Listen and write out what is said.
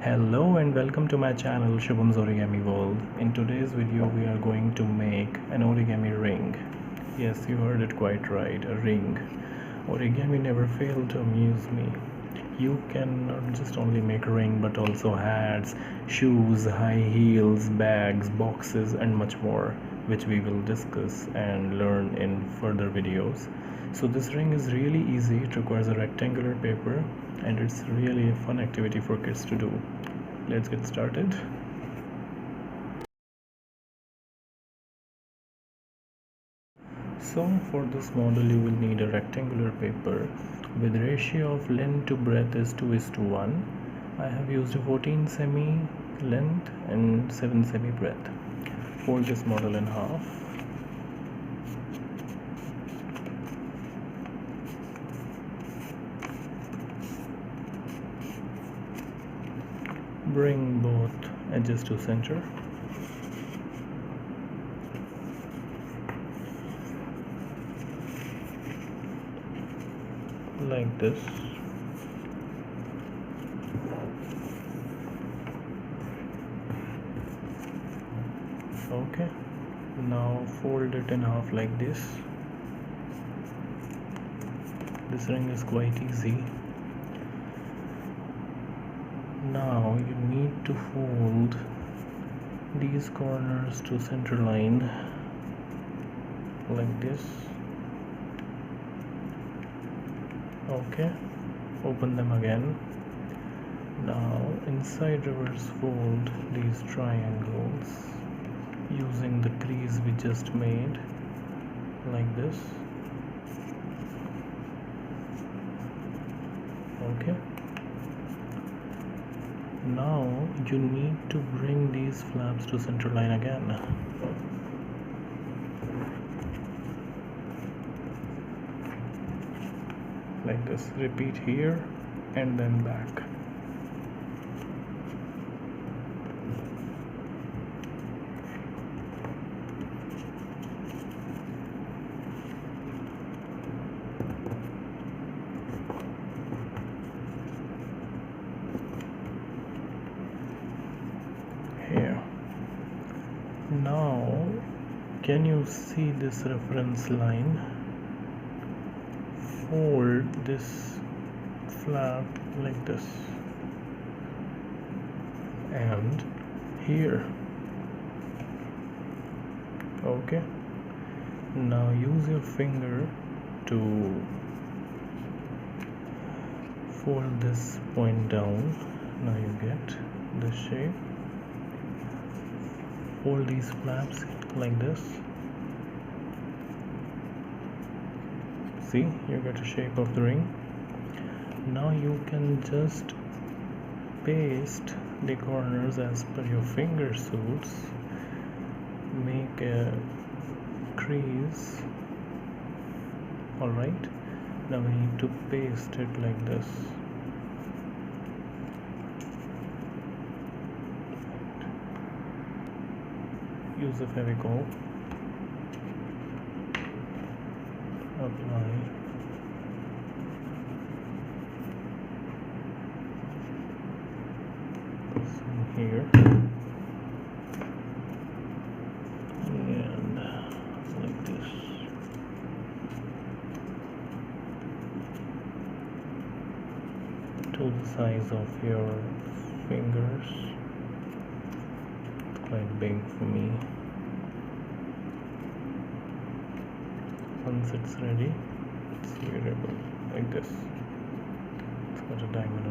Hello and welcome to my channel Shubham's Origami World. In today's video we are going to make an origami ring. Yes, you heard it quite right, a ring. Origami never failed to amuse me. You can not just only make a ring but also hats, shoes, high heels, bags, boxes and much more, which we will discuss and learn in further videos. So this ring is really easy. It requires a rectangular paper and it's really a fun activity for kids to do. Let's get started. So for this model you will need a rectangular paper with ratio of length to breadth is 2:1. I have used a 14 semi length and 7 semi breadth. Fold this model in half. Bring both edges to center. Like this. Okay, now fold it in half like this. This ring is quite easy. Now you need to fold these corners to center line like this. Okay, open them again. Now inside reverse fold these triangles using the crease we just made like this. Okay, now you need to bring these flaps to center line again. Like this. Repeat here and then back. Here. Now can you see this reference line? Fold this flap like this and here. Okay, now use your finger to fold this point down. Now you get this shape. Fold these flaps like this. See, you get a shape of the ring. Now you can just paste the corners as per your finger suits. Make a crease. Alright, now we need to paste it like this. Use a Fevicol. Apply. Some here and like this. To the size of your fingers. It's quite big for me. Once it's ready, it's wearable like this. It's got a diamond